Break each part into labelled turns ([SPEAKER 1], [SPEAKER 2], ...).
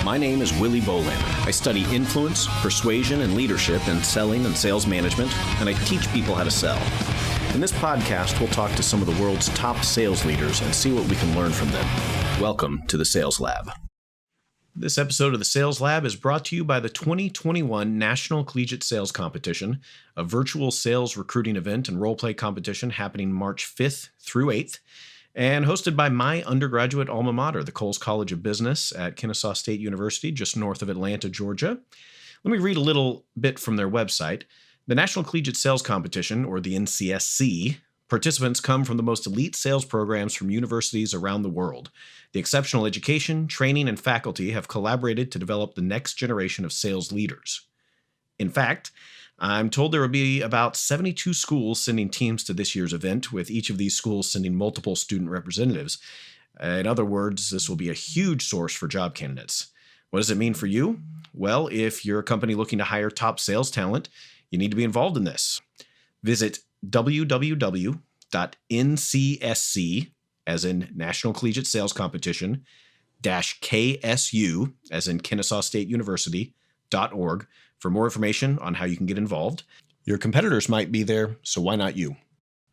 [SPEAKER 1] My name is Willy Bolander. I study influence, persuasion, and leadership in selling and sales management, and I teach people how to sell. In this podcast, we'll talk to some of the world's top sales leaders and see what we can learn from them. Welcome to the Sales Lab. This episode of the Sales Lab is brought to you by the 2021 National Collegiate Sales Competition, a virtual sales recruiting event and role-play competition happening March 5th through 8th, and hosted by my undergraduate alma mater, the Coles College of Business at Kennesaw State University, just north of Atlanta, Georgia. Let me read a little bit from their website. The National Collegiate Sales Competition, or the NCSC, participants come from the most elite sales programs from universities around the world. The exceptional education, training, and faculty have collaborated to develop the next generation of sales leaders. In fact, I'm told there will be about 72 schools sending teams to this year's event, with each of these schools sending multiple student representatives. In other words, this will be a huge source for job candidates. What does it mean for you? Well, if you're a company looking to hire top sales talent, you need to be involved in this. Visit www.ncsc, as in National Collegiate Sales Competition, -KSU, as in Kennesaw State University.org for more information on how you can get involved. Your competitors might be there, so why not you?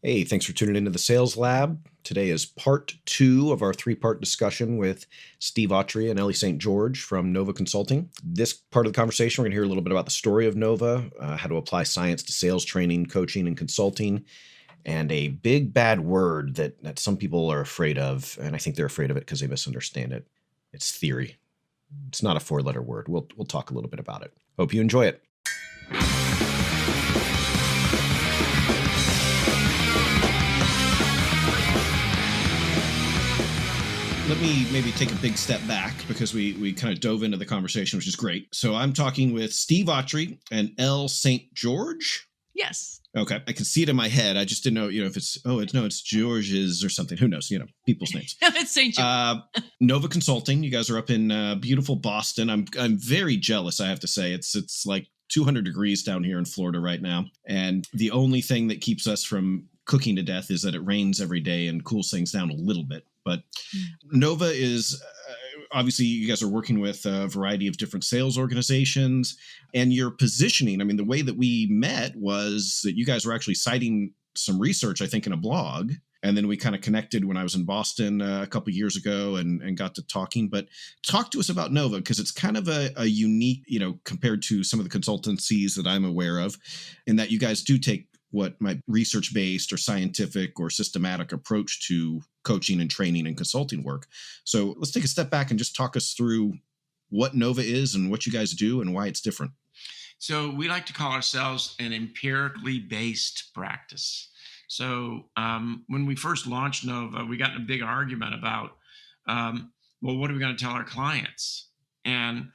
[SPEAKER 1] Hey, thanks for tuning into the Sales Lab. Today is part 2 of our 3-part discussion with Steve Awtrey and Elli St. from Nova Consulting. This part of the conversation, we're going to hear a little bit about the story of Nova, how to apply science to sales training, coaching, and consulting, and a big bad word that some people are afraid of, and I think they're afraid of it because they misunderstand it. It's theory. It's not a 4-letter word. We'll talk a little bit about it. Hope you enjoy it. Let me maybe take a big step back because we kind of dove into the conversation, which is great. So I'm talking with Steve Awtrey and Elli St.
[SPEAKER 2] Yes.
[SPEAKER 1] Okay. I can see it in my head. I just didn't know, if it's George's or something. Who knows? People's names.
[SPEAKER 2] It's St. George.
[SPEAKER 1] Nova Consulting. You guys are up in beautiful Boston. I'm very jealous, I have to say. It's like 200 degrees down here in Florida right now. And the only thing that keeps us from cooking to death is that it rains every day and cools things down a little bit. But Nova is obviously, you guys are working with a variety of different sales organizations, and your positioning. I mean, the way that we met was that you guys were actually citing some research, I think, in a blog. And then we kind of connected when I was in Boston a couple of years ago and got to talking. But talk to us about Nova, because it's kind of a unique, compared to some of the consultancies that I'm aware of, in that you guys do take what my research-based or scientific or systematic approach to coaching and training and consulting work. So let's take a step back and just talk us through what Nova is and what you guys do and why it's different.
[SPEAKER 3] So we like to call ourselves an empirically based practice. So when we first launched Nova, we got in a big argument about, what are we going to tell our clients? And,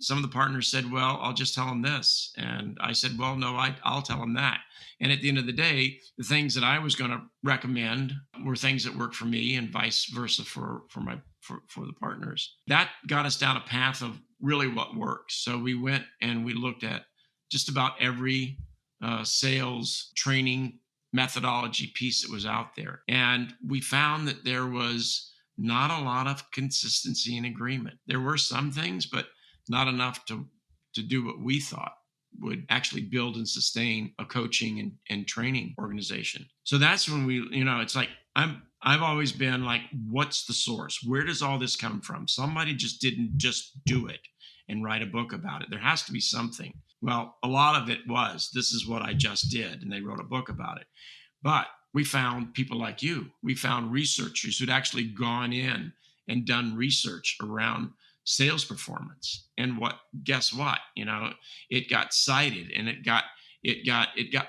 [SPEAKER 3] some of the partners said, well, I'll just tell them this. And I said, well, no, I'll tell them that. And at the end of the day, the things that I was going to recommend were things that worked for me and vice versa for the partners. That got us down a path of really what works. So we went and we looked at just about every sales training methodology piece that was out there. And we found that there was not a lot of consistency and agreement. There were some things, but not enough to do what we thought would actually build and sustain a coaching and training organization. So that's when we, it's like, I've always been like, what's the source? Where does all this come from? Somebody just didn't just do it and write a book about it. There has to be something. Well, a lot of it was, this is what I just did. And they wrote a book about it. But we found people like you. We found researchers who'd actually gone in and done research around sales performance. And guess what? It got cited and it got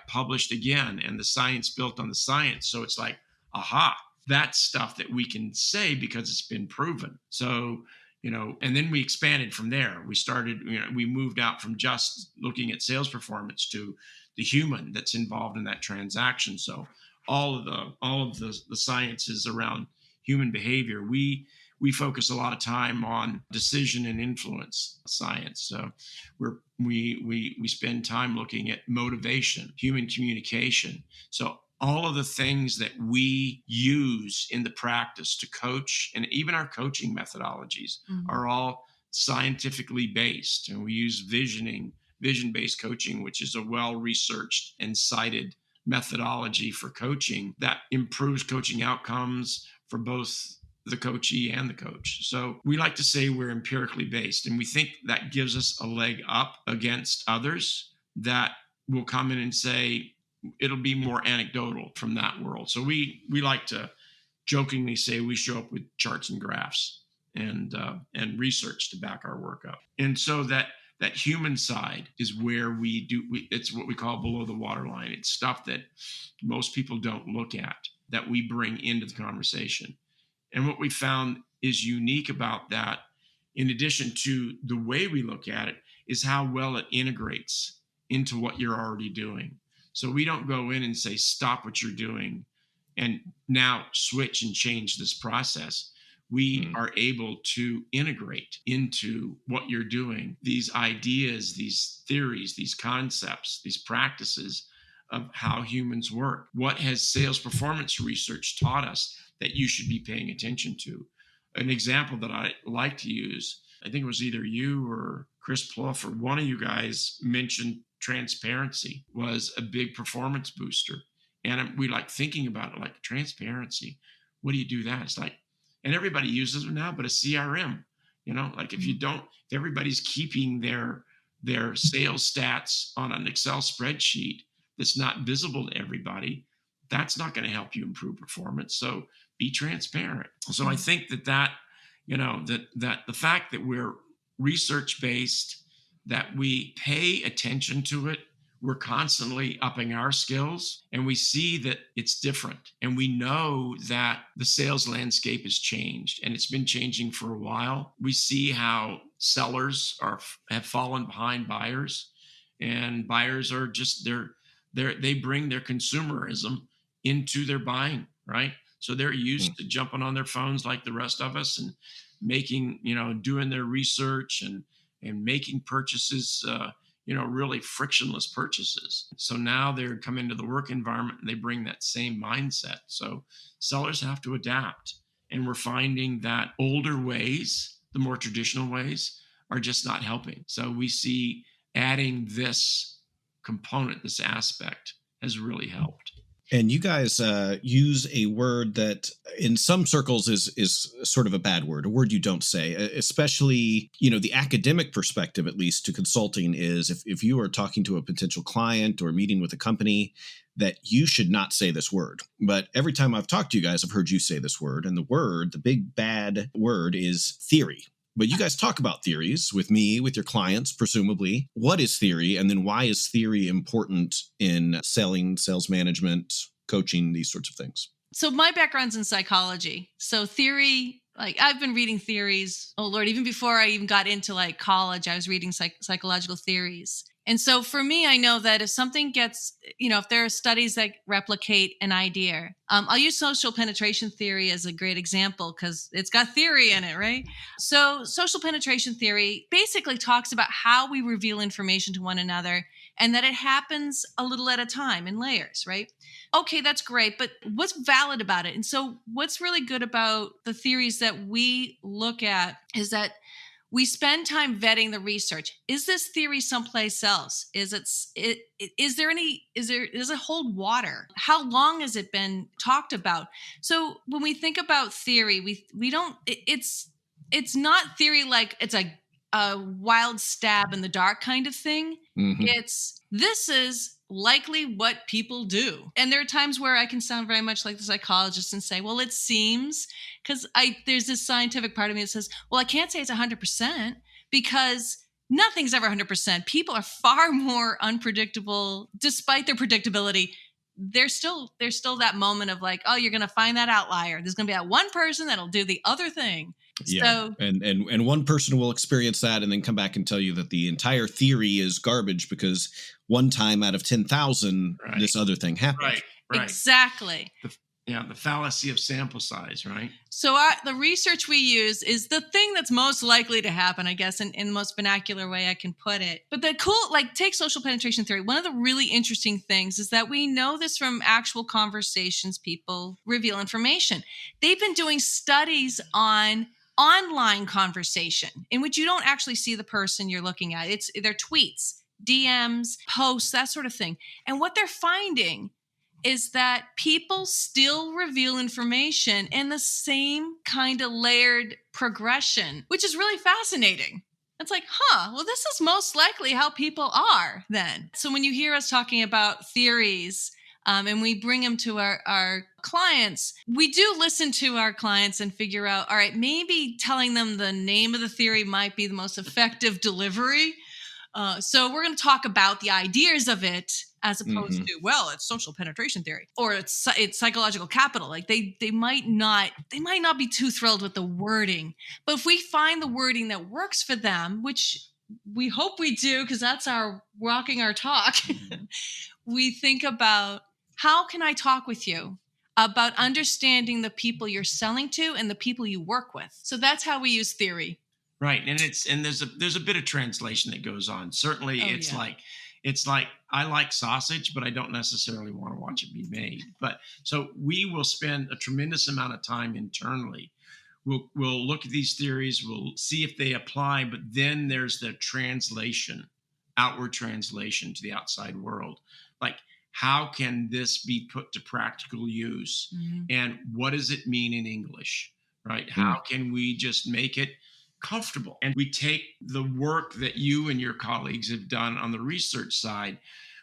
[SPEAKER 3] published again, and the science built on the science. So it's like, aha, that's stuff that we can say because it's been proven. So, and then we expanded from there. We started, we moved out from just looking at sales performance to the human that's involved in that transaction. So all of the sciences around human behavior, we focus a lot of time on decision and influence science. So we spend time looking at motivation, human communication. So all of the things that we use in the practice to coach, and even our coaching methodologies, are all scientifically based, and we use vision-based coaching, which is a well-researched and cited methodology for coaching that improves coaching outcomes for both the coachee and the coach. So we like to say we're empirically based, and we think that gives us a leg up against others that will come in and say it'll be more anecdotal from that world. So we like to jokingly say we show up with charts and graphs and research to back our work up. And so that human side is where it's what we call below the waterline. It's stuff that most people don't look at that we bring into the conversation. And what we found is unique about that, in addition to the way we look at it, is how well it integrates into what you're already doing. So we don't go in and say, stop what you're doing and now switch and change this process. We are able to integrate into what you're doing these ideas, these theories, these concepts, these practices of how humans work. What has sales performance research taught us that you should be paying attention to? An example that I like to use, I think it was either you or Chris Plouffe or one of you guys mentioned transparency was a big performance booster. And we like thinking about it like transparency. What do you do that? It's like, and everybody uses it now, but a CRM, like if everybody's keeping their sales stats on an Excel spreadsheet that's not visible to everybody, that's not going to help you improve performance. So be transparent. So I think that the fact that we're research-based, that we pay attention to it, we're constantly upping our skills, and we see that it's different. And we know that the sales landscape has changed, and it's been changing for a while. We see how sellers have fallen behind buyers, and buyers are just they bring their consumerism into their buying, right? So they're used to jumping on their phones like the rest of us and making, doing their research and making purchases, really frictionless purchases. So now they're come into the work environment and they bring that same mindset. So sellers have to adapt. And we're finding that older ways, the more traditional ways, are just not helping. So we see adding this component, this aspect, has really helped.
[SPEAKER 1] And you guys use a word that in some circles is sort of a bad word, a word you don't say, especially, the academic perspective, at least to consulting, is if you are talking to a potential client or meeting with a company, that you should not say this word. But every time I've talked to you guys, I've heard you say this word. And the big bad word is theory. But you guys talk about theories with me, with your clients, presumably. What is theory? And then why is theory important in selling, sales management, coaching, these sorts of things?
[SPEAKER 2] So my background's in psychology. So theory, I've been reading theories. Oh, Lord, even before I even got into college, I was reading psychological theories. And so for me, I know that if something gets, if there are studies that replicate an idea, I'll use social penetration theory as a great example because it's got theory in it, right? So social penetration theory basically talks about how we reveal information to one another and that it happens a little at a time in layers, right? Okay, that's great, but what's valid about it? And so what's really good about the theories that we look at is that we spend time vetting the research. Is this theory someplace else? Does it hold water? How long has it been talked about? So when we think about theory, we don't. It's not theory like it's a wild stab in the dark kind of thing. Mm-hmm. This is likely what people do. And there are times where I can sound very much like the psychologist and say, well, it seems, because there's this scientific part of me that says, well, I can't say it's 100% because nothing's ever 100%. People are far more unpredictable. Despite their predictability, there's still that moment of oh, you're going to find that outlier. There's going to be that one person that'll do the other thing.
[SPEAKER 1] Yeah.
[SPEAKER 2] So,
[SPEAKER 1] and one person will experience that and then come back and tell you that the entire theory is garbage because one time out of 10,000, this other thing happened.
[SPEAKER 3] Right.
[SPEAKER 2] Exactly.
[SPEAKER 3] The fallacy of sample size, right?
[SPEAKER 2] So the research we use is the thing that's most likely to happen, I guess, in the most vernacular way I can put it. But the cool, take social penetration theory. One of the really interesting things is that we know this from actual conversations. People reveal information. They've been doing studies on online conversation in which you don't actually see the person you're looking at. It's their tweets, DMs, posts, that sort of thing. And what they're finding is that people still reveal information in the same kind of layered progression, which is really fascinating. It's like, well, this is most likely how people are then. So when you hear us talking about theories, and we bring them to our clients, we do listen to our clients and figure out, all right, maybe telling them the name of the theory might be the most effective delivery. So we're going to talk about the ideas of it as opposed to, well, it's social penetration theory or it's psychological capital. Like they might not be too thrilled with the wording, but if we find the wording that works for them, which we hope we do, because that's our walking our talk, we think about, how can I talk with you about understanding the people you're selling to and the people you work with? So that's how we use theory.
[SPEAKER 3] Right. And there's a bit of translation that goes on. Certainly it's like I like sausage, but I don't necessarily want to watch it be made. But so we will spend a tremendous amount of time internally. We'll look at these theories, we'll see if they apply, but then there's the translation, outward translation to the outside world. Like, how can this be put to practical use? And what does it mean in English, right? How can we just make it comfortable? And we take the work that you and your colleagues have done on the research side,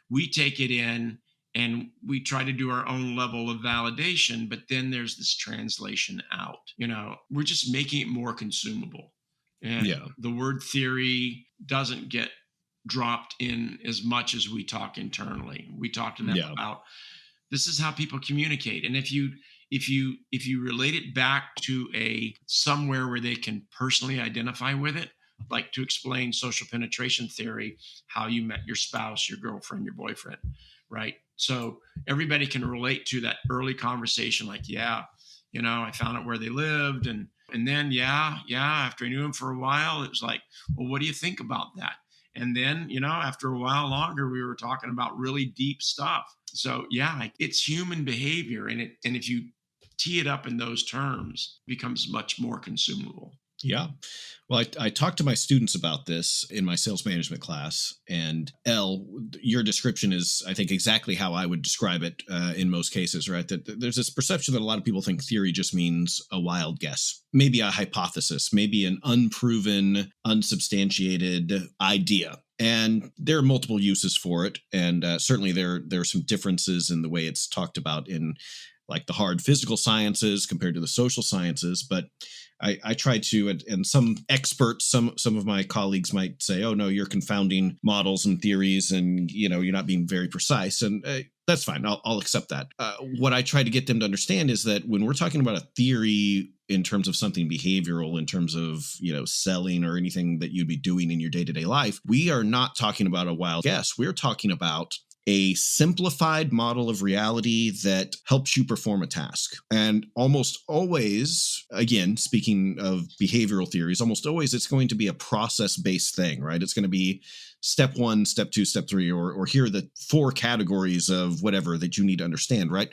[SPEAKER 3] we take it in and we try to do our own level of validation, but then there's this translation out. We're just making it more consumable. And the word theory doesn't get dropped in as much as we talk internally. We talk to them about, this is how people communicate. And if you relate it back to somewhere where they can personally identify with it, like to explain social penetration theory, how you met your spouse, your girlfriend, your boyfriend, right? So everybody can relate to that early conversation, like, I found out where they lived. And then, after I knew him for a while, it was like, well, what do you think about that? And then, after a while longer, we were talking about really deep stuff. So it's human behavior. And if you tee it up in those terms, it becomes much more consumable.
[SPEAKER 1] Yeah. Well, I talked to my students about this in my sales management class, and your description is, I think, exactly how I would describe it in most cases, right? That there's this perception that a lot of people think theory just means a wild guess, maybe a hypothesis, maybe an unproven, unsubstantiated idea. And there are multiple uses for it. And certainly there are some differences in the way it's talked about in like the hard physical sciences compared to the social sciences. But I try to, and some experts, some of my colleagues might say, oh, no, you're confounding models and theories and, you're not being very precise. And that's fine. I'll accept that. What I try to get them to understand is that when we're talking about a theory in terms of something behavioral, in terms of, selling or anything that you'd be doing in your day-to-day life, we are not talking about a wild guess. We're talking about a simplified model of reality that helps you perform a task. And almost always, again, speaking of behavioral theories, almost always it's going to be a process-based thing, right? It's going to be step 1, step 2, step 3, or here are the 4 categories of whatever that you need to understand, right?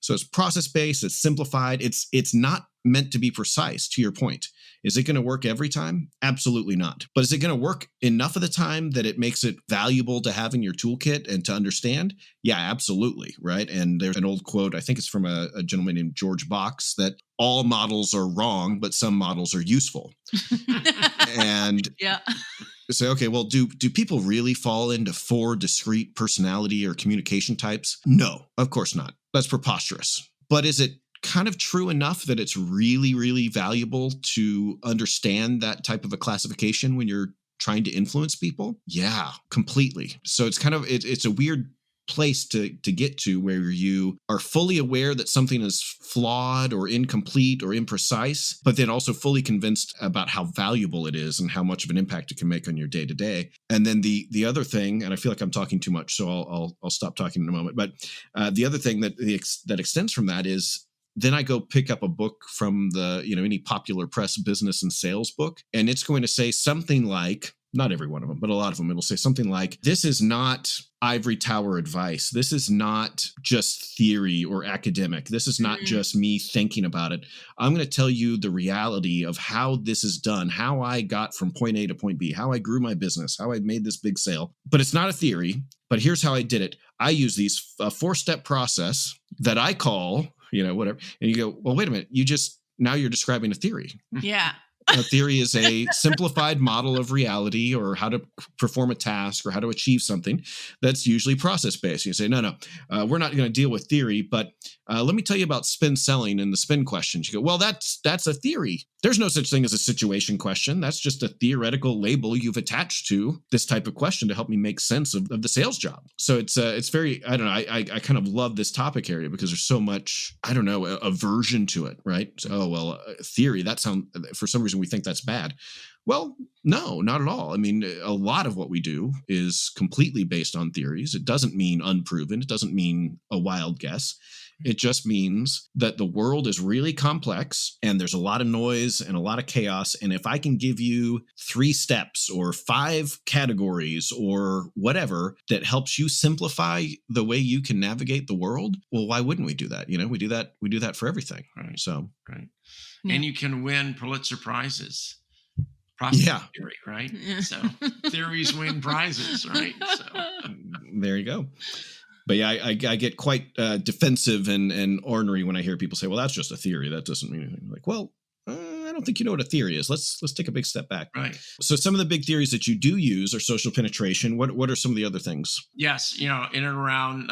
[SPEAKER 1] So it's process-based, it's simplified, it's not meant to be precise, to your point. Is it going to work every time? Absolutely not. But is it going to work enough of the time that it makes it valuable to have in your toolkit and to understand? Yeah, absolutely, right? And there's an old quote, I think it's from a gentleman named George Box, that all models are wrong, but some models are useful. And say, okay, well, do people really fall into 4 discrete personality or communication types? No, of course not. That's preposterous. But is it kind of true enough that it's really, really valuable to understand that type of a classification when you're trying to influence people? Yeah, completely. So it's kind of, it's a weird place to get to where you are fully aware that something is flawed or incomplete or imprecise, but then also fully convinced about how valuable it is and how much of an impact it can make on your day to day. And then the other thing, and I feel like I'm talking too much, so I'll stop talking in a moment. But the other thing that extends from that is, then I go pick up a book from the, any popular press business and sales book, and it's going to say something like, not every one of them, but a lot of them, it'll say something like, this is not ivory tower advice. This is not just theory or academic. This is not just me thinking about it. I'm going to tell you the reality of how this is done, how I got from point A to point B, how I grew my business, how I made this big sale. But it's not a theory, but here's how I did it. I use these 4-step process that I call, whatever. And you go, well, wait a minute. Now you're describing a theory.
[SPEAKER 2] Yeah.
[SPEAKER 1] A theory is a simplified model of reality or how to perform a task or how to achieve something that's usually process-based. You say, no, we're not going to deal with theory, but let me tell you about spin selling and the spin questions. You go, well, that's a theory. There's no such thing as a situation question. That's just a theoretical label you've attached to this type of question to help me make sense of the sales job. So it's very, I don't know, I kind of love this topic area because there's so much, I don't know, aversion to it, right? So, theory, that sounds, for some reason we think that's bad. Well, no, not at all. I mean, a lot of what we do is completely based on theories. It doesn't mean unproven. It doesn't mean a wild guess. It just means that the world is really complex and there's a lot of noise and a lot of chaos. And if I can give you 3 steps or 5 categories or whatever that helps you simplify the way you can navigate the world, well, why wouldn't we do that? We do that for everything.
[SPEAKER 3] Right.
[SPEAKER 1] So,
[SPEAKER 3] right.
[SPEAKER 2] Yeah.
[SPEAKER 3] And you can win Pulitzer Prizes. Theory, right?
[SPEAKER 2] Yeah.
[SPEAKER 3] So theories win prizes, right? So
[SPEAKER 1] there you go. But yeah, I get quite defensive and ornery when I hear people say, well, that's just a theory. That doesn't mean anything. Like, well, I don't think you know what a theory is. Let's take a big step back.
[SPEAKER 3] Right.
[SPEAKER 1] So some of the big theories that you do use are social penetration. What are some of the other things?
[SPEAKER 3] Yes, in and around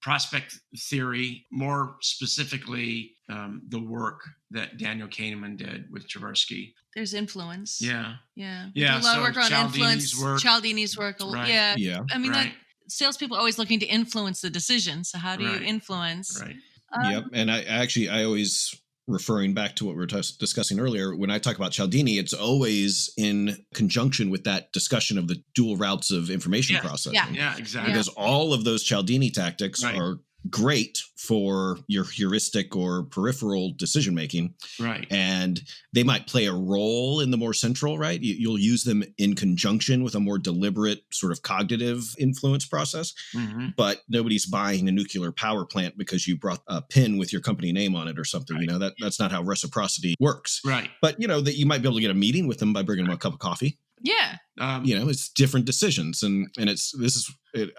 [SPEAKER 3] prospect theory, more specifically the work that Daniel Kahneman did with Tversky.
[SPEAKER 2] There's influence.
[SPEAKER 3] Yeah.
[SPEAKER 2] Yeah.
[SPEAKER 3] Yeah.
[SPEAKER 2] A lot of work on influence.
[SPEAKER 3] Work.
[SPEAKER 2] Cialdini's work.
[SPEAKER 3] Right.
[SPEAKER 2] Yeah.
[SPEAKER 1] Yeah.
[SPEAKER 2] I mean,
[SPEAKER 3] right.
[SPEAKER 2] salespeople are always looking to influence the decision. So how do you influence?
[SPEAKER 3] Right.
[SPEAKER 1] Yep. And I always, referring back to what we were discussing earlier, when I talk about Cialdini, it's always in conjunction with that discussion of the dual routes of information processing.
[SPEAKER 3] Yeah, exactly.
[SPEAKER 1] Because all of those Cialdini tactics
[SPEAKER 3] Right.
[SPEAKER 1] are great for your heuristic or peripheral decision making.
[SPEAKER 3] Right.
[SPEAKER 1] And they might play a role in the more central, right? You'll use them in conjunction with a more deliberate sort of cognitive influence process.
[SPEAKER 3] Mm-hmm.
[SPEAKER 1] But nobody's buying a nuclear power plant because you brought a pin with your company name on it or something.
[SPEAKER 3] Right.
[SPEAKER 1] That's not how reciprocity works.
[SPEAKER 3] Right.
[SPEAKER 1] But that you might be able to get a meeting with them by bringing them a cup of coffee.
[SPEAKER 2] Yeah.
[SPEAKER 1] It's different decisions. And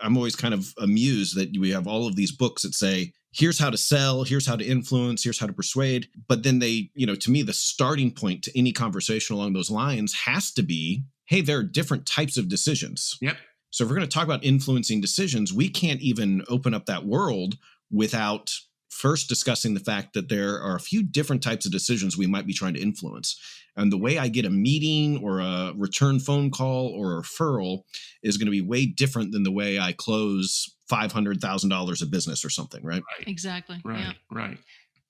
[SPEAKER 1] I'm always kind of amused that we have all of these books that say, here's how to sell, here's how to influence, here's how to persuade. But then they, to me, the starting point to any conversation along those lines has to be, hey, there are different types of decisions.
[SPEAKER 3] Yep.
[SPEAKER 1] So if we're going to talk about influencing decisions, we can't even open up that world without first discussing the fact that there are a few different types of decisions we might be trying to influence. And the way I get a meeting or a return phone call or a referral is going to be way different than the way I close $500,000 of business or something, right?
[SPEAKER 2] Exactly.
[SPEAKER 3] Right.
[SPEAKER 2] Yeah.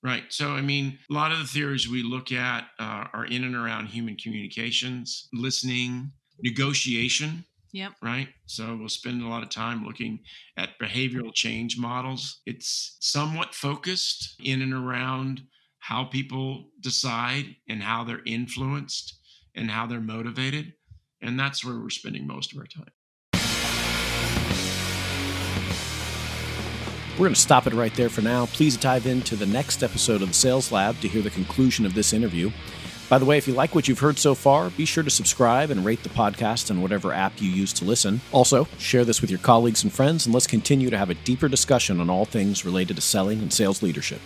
[SPEAKER 3] Right. So, I mean, a lot of the theories we look at are in and around human communications, listening, negotiation.
[SPEAKER 2] Yep.
[SPEAKER 3] Right. So we'll spend a lot of time looking at behavioral change models. It's somewhat focused in and around how people decide and how they're influenced and how they're motivated. And that's where we're spending most of our time.
[SPEAKER 1] We're going to stop it right there for now. Please dive into the next episode of the Sales Lab to hear the conclusion of this interview. By the way, if you like what you've heard so far, be sure to subscribe and rate the podcast on whatever app you use to listen. Also, share this with your colleagues and friends, and let's continue to have a deeper discussion on all things related to selling and sales leadership.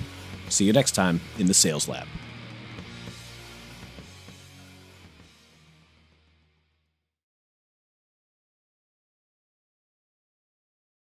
[SPEAKER 1] See you next time in the Sales Lab.